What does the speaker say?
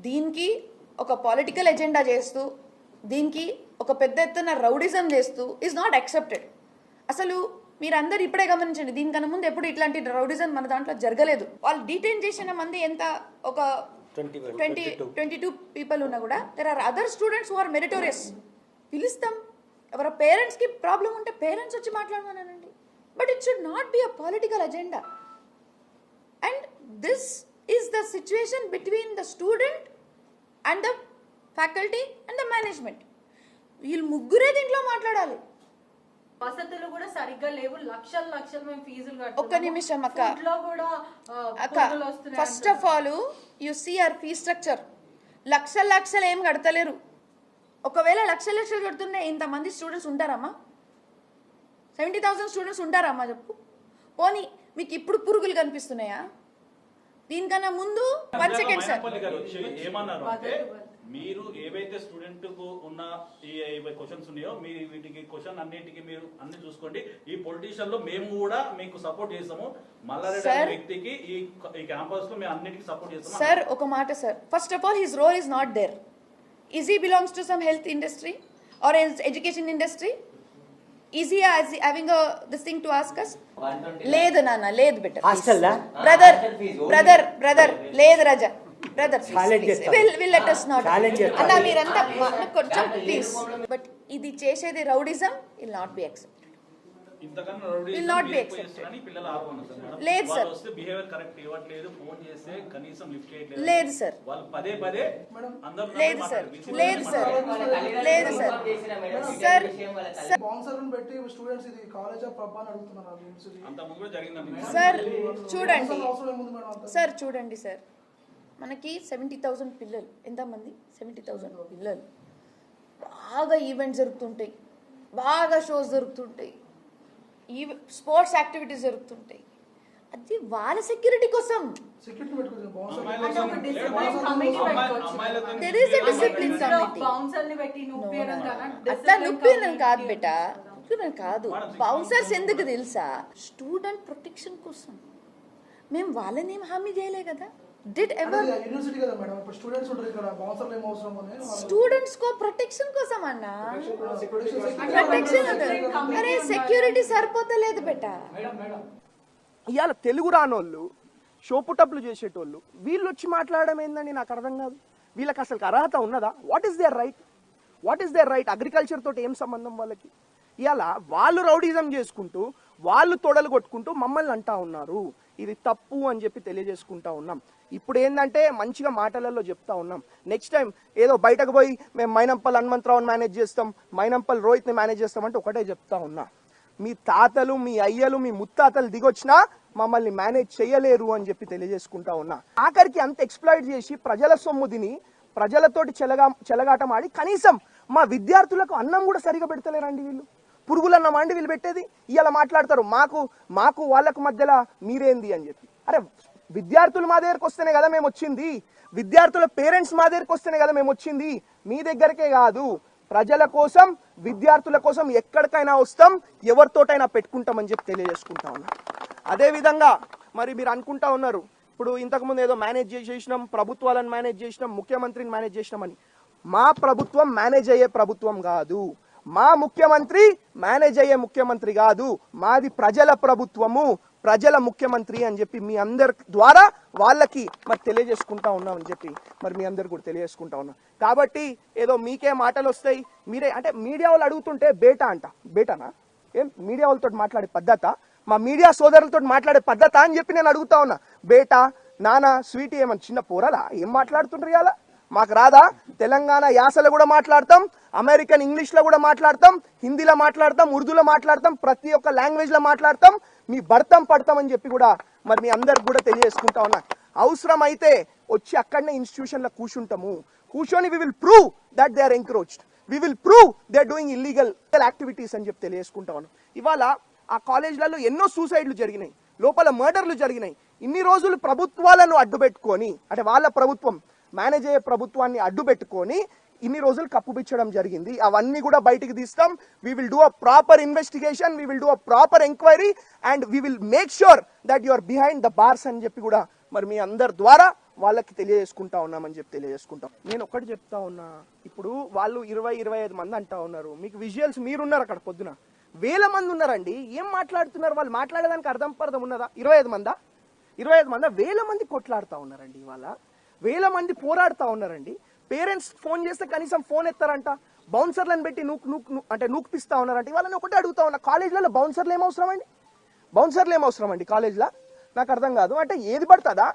దీనికి ఒక political agenda చేస్తూ దీనికి ఒక పెద్ద ఎత్తున రౌడిజం చేస్తూ ఈజ్ నాట్ యాక్సెప్టెడ్. అసలు మీరందరూ ఇప్పుడే గమనించండి, దీనికన్నా ముందు ఎప్పుడు ఇట్లాంటి రౌడిజం మన దాంట్లో జరగలేదు. వాళ్ళు డీటైన్ చేసిన మంది ఎంత, ఒక 22 పీపుల్ ఉన్నా కూడా there are other students who are meritorious. పిలుస్తాం, ఎవరి పేరెంట్స్కి ప్రాబ్లం ఉంటే పేరెంట్స్ వచ్చి మాట్లాడమనండి. But it should not be a political agenda. And this is the situation between the student and the faculty and the management. వీళ్ళు ముగ్గురే దీంట్లో మాట్లాడాలి. వసతులు కూడా సరిగ్గా లేవు, లక్షలు మేము ఫీజులు కడుతున్నాము. ఒక్క నిమిషం అక్క, first of all you see our fee structure. లక్షలు ఏం కడతలేరు. ఒకవేళ లక్షలు కడుతుంటే ఇంతమంది స్టూడెంట్స్ ఉంటారమ్మా? 70,000 స్టూడెంట్స్ ఉంటారమ్మా చెప్పు. పోనీ మీకు ఇప్పుడు పురుగులు కనిపిస్తున్నాయా? దీనికన్నా ముందు 1 సెకండ్ సార్, మీరు ఏవైతే స్టూడెంట్ కు ఉన్న ఈ క్వశ్చన్స్ ఉన్నాయో మీ వీటికి క్వశ్చన్ అన్నిటికీ మీరు అన్ని చూసుకోండి. ఈ పొలిటీషియన్ లో మేము కూడా మీకు సపోర్ట్ చేస్తాము. మల్లారెడ్డి అనే వ్యక్తికి ఈ క్యాంపస్ లో మేము అన్నిటికీ సపోర్ట్ చేస్తాము. సార్ ఒక మాట sir, first of all his role is not there. Is he belongs to some health industry or education industry? Is he having this thing to ask us? లేదు నాన్న, లేదు బెటర్ బ్రదర్ లేదు రాజా brother, will let us not అన్న మీరంతా కొంచెం please. But ఇది చేసేది rowdyism will not be accepted. ఇంతకన్నా will not be accepted. పిల్లలు ఆపమన్నారు. లేదు సార్, వస్తే బిహేవియర్ కరెక్ట్ ఇవ్వట్లేదు, ఫోన్ చేస్తే కనీసం లిఫ్ట్ చేయట్లేదు. లేదు సార్, వాళ్ళు పదే అందరూ లేదు సార్, లేదు సార్, లేదు సార్. సార్ స్పాన్సర్లను పెట్టి స్టూడెంట్స్ ఇది కాలేజ్ ఆఫ్ పబ్ అని అడుగుతున్నారు. అంత ముందు కూడా జరిగిందండి సార్. చూడండి సార్, చూడండి సార్, మనకి 70,000 పిల్లలు, ఎంతమంది? 70,000 పిల్లలు. బాగా ఈవెంట్స్ జరుగుతుంటాయి, బాగా షోస్ జరుగుతుంటాయి, స్పోర్ట్స్ యాక్టివిటీస్ జరుగుతుంటాయి. అది వాళ్ళ సెక్యూరిటీ కోసం. అట్లా నొప్పినం కాదు బేటా, కాదు. బౌన్సర్స్ ఎందుకు తెలుసా? స్టూడెంట్ ప్రొటెక్షన్ కోసం. మేము వాళ్ళని ఏం హామీ చేయలే కదా. Did ever యూనివర్సిటీ కదా మేడం, ఇప్పుడు స్టూడెంట్స్ ఉంటారు ఇక్కడ, బౌన్సర్లు ఏం అవసరం అని స్టూడెంట్స్ కో ప్రొటెక్షన్ కోసం అన్న, ప్రొటెక్షన్. అరే సెక్యూరిటీ సరిపోతలేదు బేటా. ఇవాళ తెలుగు రానోళ్ళు, షోపుటప్లు చేసేటోళ్ళు వీళ్ళు వచ్చి మాట్లాడడం ఏందని నాకు అర్థం కాదు. వీళ్ళకి అసలు అర్హత ఉన్నదా? What is there right? What is there right? Agriculture తోటి ఏం సంబంధం వాళ్ళకి? ఇవాళ వాళ్ళు రౌడీజం చేసుకుంటూ, వాళ్ళు తొడలు కొట్టుకుంటూ మమ్మల్ని అంటా ఉన్నారు. ఇది తప్పు అని చెప్పి తెలియజేసుకుంటా ఉన్నాం. ఇప్పుడు ఏంటంటే మంచిగా మాటలలో చెప్తా ఉన్నాం. నెక్స్ట్ టైం ఏదో బయటకు పోయి మేము మైనంపల్ హనుమంతరావుని మేనేజ్ చేస్తాం, మైనంపల్ రోహిత్ని మేనేజ్ చేస్తామంటే ఒకటే చెప్తా ఉన్నా, మీ తాతలు, మీ అయ్యలు, మీ ముత్తాతలు దిగొచ్చినా మమ్మల్ని మేనేజ్ చేయలేరు అని చెప్పి తెలియజేసుకుంటా ఉన్నా. ఆఖరికి అంత ఎక్స్ప్లాయిట్ చేసి ప్రజల సొమ్ము తిని ప్రజలతోటి చెలగాటం ఆడి కనీసం మా విద్యార్థులకు అన్నం కూడా సరిగా పెడతలేరండి వీళ్ళు. పురుగులన్న మండి వీళ్ళు పెట్టేది. ఇలా మాట్లాడతారు మాకు వాళ్ళకు మధ్యలో మీరేంది అని చెప్పి. అరే విద్యార్థులు మా దగ్గరకు వస్తేనే కదా మేము వచ్చింది, విద్యార్థుల పేరెంట్స్ మా దగ్గరకు వస్తేనే కదా మేము వచ్చింది. మీ దగ్గరకే కాదు, ప్రజల కోసం, విద్యార్థుల కోసం ఎక్కడికైనా వస్తాం, ఎవరితోటైనా పెట్టుకుంటామని చెప్పి తెలియజేసుకుంటా ఉన్నా. అదేవిధంగా మరి మీరు అనుకుంటా ఉన్నారు, ఇప్పుడు ఇంతకుముందు ఏదో మేనేజ్ చేసినాం, ప్రభుత్వాలను మేనేజ్ చేసినాం, ముఖ్యమంత్రిని మేనేజ్ చేసినామని. మా ప్రభుత్వం మేనేజ్ అయ్యే ప్రభుత్వం కాదు, మా ముఖ్యమంత్రి మేనేజ్ అయ్యే ముఖ్యమంత్రి కాదు. మాది ప్రజల ప్రభుత్వము, ప్రజల ముఖ్యమంత్రి అని చెప్పి మీ అందరి ద్వారా వాళ్ళకి మరి తెలియజేసుకుంటా ఉన్నామని చెప్పి మరి మీ అందరు కూడా తెలియజేసుకుంటా ఉన్నాం. కాబట్టి ఏదో మీకే మాటలు వస్తాయి, మీరే అంటే మీడియా వాళ్ళు అడుగుతుంటే బేటానా ఏం మీడియా వాళ్ళతో మాట్లాడే పద్ధత, మా మీడియా సోదరులతో మాట్లాడే పద్ధత అని చెప్పి నేను అడుగుతా ఉన్నా. బేటా, నానా, స్వీటీ ఏమన్నా చిన్న పోరలా? ఏం మాట్లాడుతుంటారు ఇలా? మాకు రాదా? తెలంగాణ యాసలో కూడా మాట్లాడతాం, అమెరికన్ ఇంగ్లీష్లో కూడా మాట్లాడతాం, హిందీలో మాట్లాడతాం, ఉర్దూలో మాట్లాడతాం, ప్రతి ఒక్క లాంగ్వేజ్లో మాట్లాడతాం. మీ భర్తం పడతామని చెప్పి కూడా మరి మీ అందరికి కూడా తెలియజేసుకుంటా ఉన్నా. అవసరం అయితే వచ్చి అక్కడనే ఇన్స్టిట్యూషన్లో కూర్చొని we will prove that they are encroached, we will prove they are doing illegal activities అని చెప్పి తెలియజేసుకుంటా ఉన్నాం. ఇవాళ ఆ కాలేజ్లలో ఎన్నో సూసైడ్లు జరిగినాయి, లోపల మర్డర్లు జరిగినాయి. ఇన్ని రోజులు ప్రభుత్వాలను అడ్డుపెట్టుకొని, అంటే వాళ్ళ ప్రభుత్వం మేనేజ్ అయ్యే ప్రభుత్వాన్ని అడ్డుపెట్టుకొని ఇన్ని రోజులు కప్పుపిచ్చడం జరిగింది. అవన్నీ కూడా బయటికి తీస్తాం. We will do a proper investigation, we will do a proper enquiry and we will make sure that you are behind the bars అని చెప్పి కూడా మరి మీ అందరి ద్వారా వాళ్ళకి తెలియజేసుకుంటా ఉన్నామని చెప్పి తెలియజేసుకుంటాం. నేను ఒకటి చెప్తా ఉన్నా, ఇప్పుడు వాళ్ళు 20-25 మంది అంటా ఉన్నారు, మీకు విజువల్స్ మీరున్నారు అక్కడ పొద్దున, వేల మంది ఉన్నారండి. ఏం మాట్లాడుతున్నారు వాళ్ళు? మాట్లాడేదానికి అర్థం ఉన్నదా? 25 మందా? 25 మందా? వేల మంది కొట్లాడుతూ ఉన్నారండి, ఇవాళ వేల మంది పోరాడుతూ ఉన్నారండి. పేరెంట్స్ ఫోన్ చేస్తే కనీసం ఫోన్ ఎత్తారంట, బౌన్సర్లను పెట్టి నూకుపిస్తా ఉన్నారంటే. ఇవాళ నేను ఒకటే అడుగుతా ఉన్నా, కాలేజ్లలో బౌన్సర్లు ఏమవసరం అండి? బౌన్సర్లు ఏమవసరం అండి కాలేజ్లో? నాకు అర్థం కాదు. అంటే ఏది పడుతుందా?